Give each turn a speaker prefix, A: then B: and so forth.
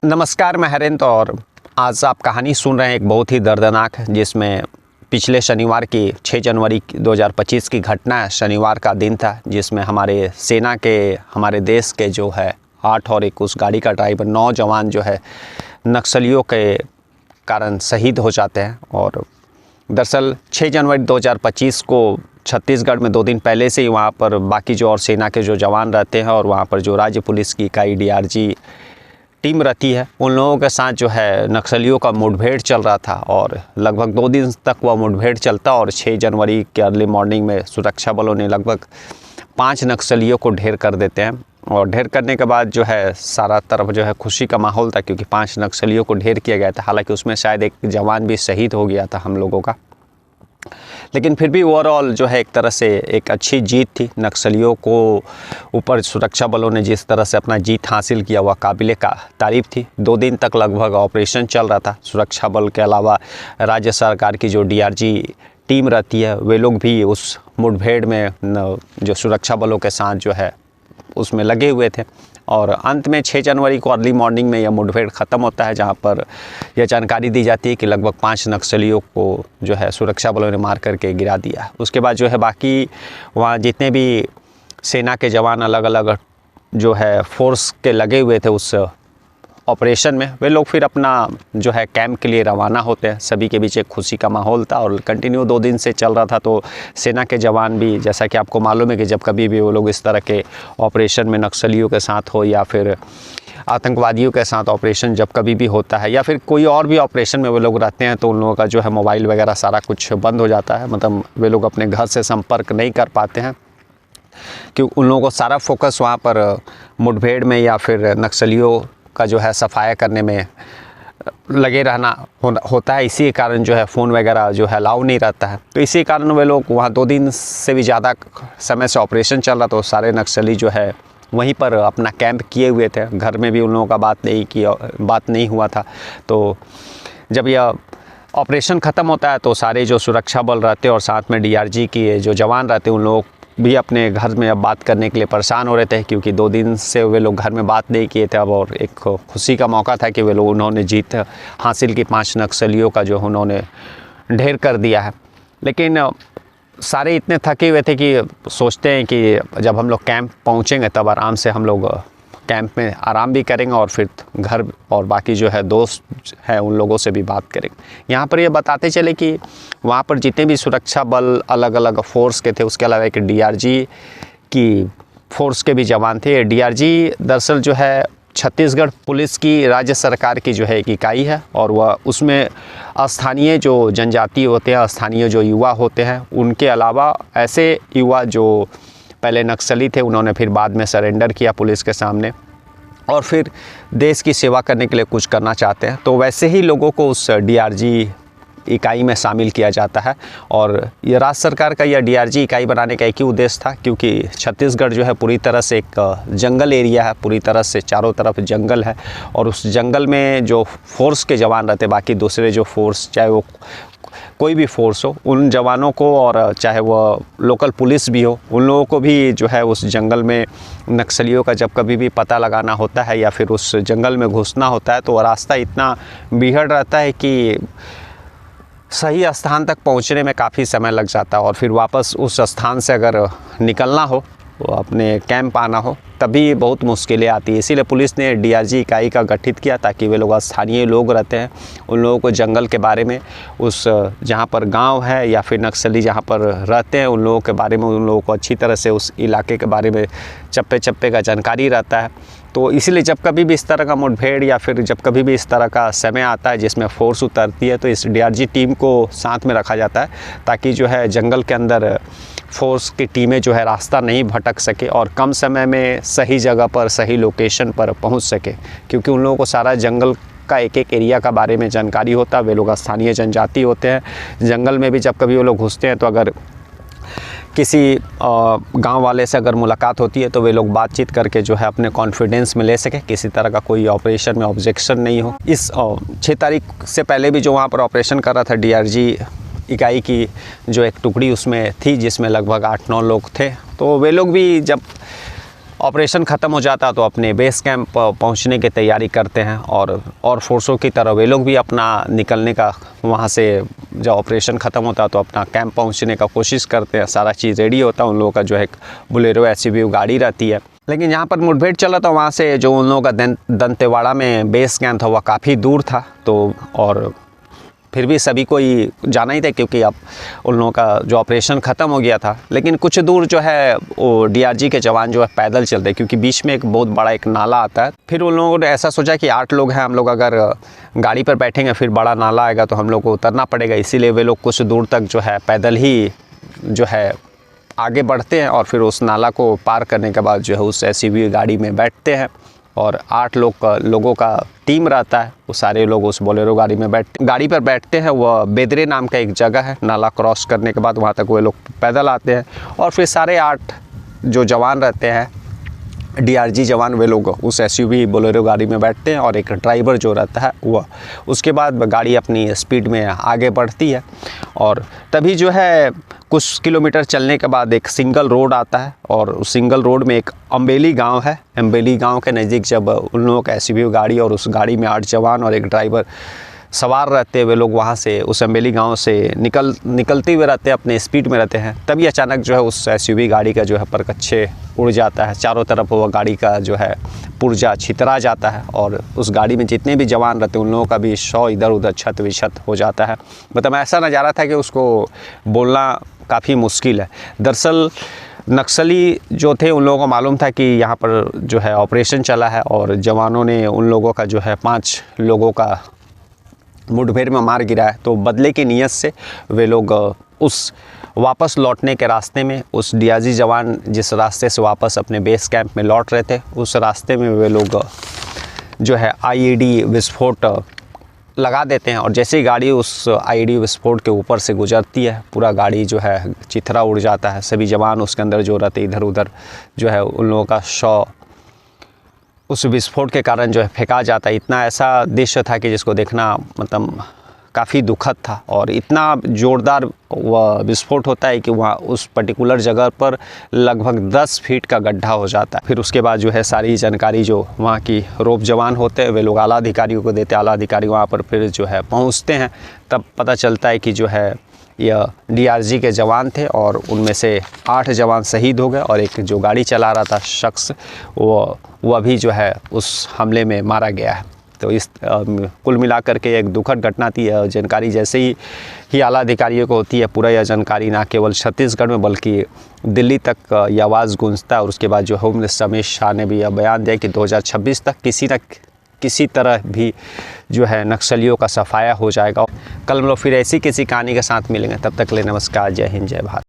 A: नमस्कार, मैं हरेंद्र और आज आप कहानी सुन रहे हैं एक बहुत ही दर्दनाक जिसमें पिछले शनिवार की 6 जनवरी 2025 की घटना है। शनिवार का दिन था जिसमें हमारे सेना के हमारे देश के जो है 8 और एक उस गाड़ी का ड्राइवर 9 जवान जो है नक्सलियों के कारण शहीद हो जाते हैं। और दरअसल 6 जनवरी 2025 को छत्तीसगढ़ में 2 दिन पहले से ही वहाँ पर बाकी जो और सेना के जो जवान रहते हैं और वहाँ पर जो राज्य पुलिस की इकाई DRG टीम रहती है, उन लोगों के साथ जो है नक्सलियों का मुठभेड़ चल रहा था और लगभग 2 दिन तक वह मुठभेड़ चलता और 6 जनवरी के अर्ली मॉर्निंग में सुरक्षा बलों ने लगभग 5 नक्सलियों को ढेर कर देते हैं। और ढेर करने के बाद जो है सारा तरफ जो है खुशी का माहौल था क्योंकि 5 नक्सलियों को ढेर किया गया था। हालांकि उसमें शायद एक जवान भी शहीद हो गया था हम लोगों का, लेकिन फिर भी ओवरऑल जो है एक तरह से एक अच्छी जीत थी। नक्सलियों को ऊपर सुरक्षा बलों ने जिस तरह से अपना जीत हासिल किया वह काबिले का तारीफ़ थी। 2 दिन तक लगभग ऑपरेशन चल रहा था। सुरक्षा बल के अलावा राज्य सरकार की जो DRG टीम रहती है वे लोग भी उस मुठभेड़ में जो सुरक्षा बलों के साथ जो है उसमें लगे हुए थे। और अंत में 6 जनवरी को अर्ली मॉर्निंग में यह मुठभेड़ ख़त्म होता है, जहां पर यह जानकारी दी जाती है कि लगभग 5 नक्सलियों को जो है सुरक्षा बलों ने मार करके गिरा दिया। उसके बाद जो है बाकी वहां जितने भी सेना के जवान अलग अलग जो है फोर्स के लगे हुए थे उस ऑपरेशन में, वे लोग फिर अपना जो है कैंप के लिए रवाना होते हैं। सभी के बीच एक खुशी का माहौल था और कंटिन्यू 2 दिन से चल रहा था। तो सेना के जवान भी, जैसा कि आपको मालूम है कि जब कभी भी वो लोग इस तरह के ऑपरेशन में नक्सलियों के साथ हो या फिर आतंकवादियों के साथ ऑपरेशन जब कभी भी होता है या फिर कोई और भी ऑपरेशन में वे लोग रहते हैं तो उन लोगों का जो है मोबाइल वगैरह सारा कुछ बंद हो जाता है। मतलब वे लोग अपने घर से संपर्क नहीं कर पाते हैं क्योंकि उन लोगों को सारा फोकस वहाँ पर मुठभेड़ में या फिर नक्सलियों का जो है सफाया करने में लगे रहना होता है। इसी कारण जो है फ़ोन वगैरह जो है अलाउ नहीं रहता है। तो इसी कारण वे लोग वहाँ 2 दिन से भी ज़्यादा समय से ऑपरेशन चल रहा, तो सारे नक्सली जो है वहीं पर अपना कैंप किए हुए थे। घर में भी उन लोगों का बात नहीं हुआ था। तो जब यह ऑपरेशन ख़त्म होता है तो सारे जो सुरक्षा बल रहते और साथ में DRG के जो जवान रहते उन लोग भी अपने घर में अब बात करने के लिए परेशान हो रहे थे क्योंकि 2 दिन से वे लोग घर में बात नहीं किए थे। अब और एक खुशी का मौका था कि वे लोग उन्होंने जीत हासिल की, 5 नक्सलियों का जो उन्होंने ढेर कर दिया है। लेकिन सारे इतने थके हुए थे कि सोचते हैं कि जब हम लोग कैंप पहुंचेंगे तब आराम से हम लोग कैंप में आराम भी करेंगे और फिर घर और बाकी जो है दोस्त हैं उन लोगों से भी बात करेंगे। यहाँ पर ये बताते चले कि वहाँ पर जितने भी सुरक्षा बल अलग अलग फोर्स के थे, उसके अलावा एक DRG की फोर्स के भी जवान थे। DRG दरअसल जो है छत्तीसगढ़ पुलिस की राज्य सरकार की जो है एक इकाई है और वह उसमें स्थानीय जो जनजाति होते हैं, स्थानीय जो युवा होते हैं, उनके अलावा ऐसे युवा जो पहले नक्सली थे उन्होंने फिर बाद में सरेंडर किया पुलिस के सामने और फिर देश की सेवा करने के लिए कुछ करना चाहते हैं, तो वैसे ही लोगों को उस DRG इकाई में शामिल किया जाता है। और ये राज्य सरकार का यह DRG इकाई बनाने का एक ही उद्देश्य था क्योंकि छत्तीसगढ़ जो है पूरी तरह से एक जंगल एरिया है, पूरी तरह से चारों तरफ जंगल है और उस जंगल में जो फोर्स के जवान रहते, बाकी दूसरे जो फोर्स चाहे वो कोई भी फोर्स हो, उन जवानों को और चाहे वो लोकल पुलिस भी हो, उन लोगों को भी जो है उस जंगल में नक्सलियों का जब कभी भी पता लगाना होता है या फिर उस जंगल में घुसना होता है तो रास्ता इतना बिगड़ रहता है कि सही स्थान तक पहुंचने में काफ़ी समय लग जाता है और फिर वापस उस स्थान से अगर निकलना हो, अपने कैंप आना हो, तभी बहुत मुश्किलें आती है। इसीलिए पुलिस ने DRG इकाई का गठित किया ताकि वे लोग स्थानीय लोग रहते हैं उन लोगों को जंगल के बारे में, उस जहाँ पर गांव है या फिर नक्सली जहाँ पर रहते हैं उन लोगों के बारे में, उन लोगों को अच्छी तरह से उस इलाके के बारे में चप्पे चप्पे का जानकारी रहता है। तो इसीलिए जब कभी भी इस तरह का मुठभेड़ या फिर जब कभी भी इस तरह का समय आता है जिसमें फोर्स उतरती है तो इस DRG टीम को साथ में रखा जाता है ताकि जो है जंगल के अंदर फोर्स की टीमें जो है रास्ता नहीं भटक सके और कम समय में सही जगह पर सही लोकेशन पर पहुंच सके, क्योंकि उन लोगों को सारा जंगल का एक एक एरिया का बारे में जानकारी होता है। वे लोग स्थानीय जनजाति होते हैं। जंगल में भी जब कभी वो लोग घुसते हैं तो अगर किसी गांव वाले से अगर मुलाकात होती है तो वे लोग बातचीत करके जो है अपने कॉन्फिडेंस में ले सके, किसी तरह का कोई ऑपरेशन में ऑब्जेक्शन नहीं हो। इस 6 तारीख से पहले भी जो वहाँ पर ऑपरेशन कर रहा था DRG इकाई की जो एक टुकड़ी उसमें थी जिसमें लगभग 8-9 लोग थे, तो वे लोग भी जब ऑपरेशन ख़त्म हो जाता तो अपने बेस कैंप पहुंचने की तैयारी करते हैं और फोर्सों की तरह वे लोग भी अपना निकलने का वहां से जब ऑपरेशन ख़त्म होता तो अपना कैंप पहुंचने का कोशिश करते हैं। सारा चीज़ रेडी होता है, उन लोगों का जो है बोलेरो SUV गाड़ी रहती है। लेकिन यहाँ पर मुठभेड़ चला था, वहाँ से जो उन लोगों का दंतेवाड़ा में बेस कैंप था वह काफ़ी दूर था। तो और फिर भी सभी को ही जाना ही था क्योंकि अब उन लोगों का जो ऑपरेशन ख़त्म हो गया था। लेकिन कुछ दूर जो है वो DRG के जवान जो है पैदल चलते क्योंकि बीच में एक बहुत बड़ा एक नाला आता है। फिर उन लोगों ने ऐसा सोचा कि 8 लोग हैं, हम लोग अगर गाड़ी पर बैठेंगे फिर बड़ा नाला आएगा तो हम लोग को उतरना पड़ेगा। इसीलिए वे लोग कुछ दूर तक जो है पैदल ही जो है आगे बढ़ते हैं और फिर उस नाला को पार करने के बाद जो है उस SUV गाड़ी में बैठते हैं और 8 लोगों का टीम रहता है। वो सारे लोग उस बोलेरो गाड़ी पर बैठते हैं। वह बेदरे नाम का एक जगह है, नाला क्रॉस करने के बाद वहाँ तक वे लोग पैदल आते हैं और फिर सारे 8 जो जवान रहते हैं DRG जवान वे लोग उस SUV बोलेरो गाड़ी में बैठते हैं और एक ड्राइवर जो रहता है वह। उसके बाद गाड़ी अपनी स्पीड में आगे बढ़ती है और तभी जो है कुछ किलोमीटर चलने के बाद एक सिंगल रोड आता है और उस सिंगल रोड में एक अम्बेली गांव है। अम्बेली गांव के नज़दीक जब उन लोगों का SUV गाड़ी और उस गाड़ी में 8 जवान और एक ड्राइवर सवार रहते हैं, वे लोग वहाँ से उस अम्बेली गांव से निकलते हुए रहते हैं, अपने स्पीड में रहते हैं। तभी अचानक जो है उस SUV गाड़ी का जो है परकच्छे उड़ जाता है। चारों तरफ वो गाड़ी का जो है पुर्जा छितरा जाता है और उस गाड़ी में जितने भी जवान रहते हैं उन लोगों का भी शव इधर उधर छत विछत हो जाता है। मतलब ऐसा नज़ारा था कि उसको बोलना काफ़ी मुश्किल है। दरअसल नक्सली जो थे उन लोगों को मालूम था कि यहाँ पर जो है ऑपरेशन चला है और जवानों ने उन लोगों का जो है 5 लोगों का मुठभेड़ में मार गिरा है। तो बदले की नीयत से वे लोग उस वापस लौटने के रास्ते में उस DRG जवान जिस रास्ते से वापस अपने बेस कैंप में लौट रहे थे उस रास्ते में वे लोग जो है IED विस्फोट लगा देते हैं और जैसे ही गाड़ी उस IED विस्फोट के ऊपर से गुजरती है पूरा गाड़ी जो है चिथरा उड़ जाता है। सभी जवान उसके अंदर जो रहते इधर उधर जो है उन लोगों का शव उस विस्फोट के कारण जो है फेंका जाता है। इतना ऐसा दृश्य था कि जिसको देखना मतलब काफ़ी दुखद था और इतना ज़ोरदार वह विस्फोट होता है कि वहाँ उस पर्टिकुलर जगह पर लगभग 10 फीट का गड्ढा हो जाता है। फिर उसके बाद जो है सारी जानकारी जो वहाँ की रोप जवान होते हैं वे लोग आला अधिकारियों को देते हैं। आला अधिकारी वहाँ पर फिर जो है पहुँचते हैं, तब पता चलता है कि जो है यह DRG के जवान थे और उनमें से 8 जवान शहीद हो गए और एक जो गाड़ी चला रहा था शख्स वह भी जो है उस हमले में मारा गया है। तो इस कुल मिलाकर के एक दुखद घटना थी। जानकारी जैसे ही आला अधिकारियों को होती है पूरा यह जानकारी ना केवल छत्तीसगढ़ में बल्कि दिल्ली तक यह आवाज़ गूंजता है। और उसके बाद जो होम मिनिस्टर अमित शाह ने भी यह बयान दिया कि 2026 तक किसी तरह भी जो है नक्सलियों का सफाया हो जाएगा। कल हम लोग फिर ऐसी किसी कहानी के साथ मिलेंगे, तब तक के लिए नमस्कार, जय हिंद, जय भारत।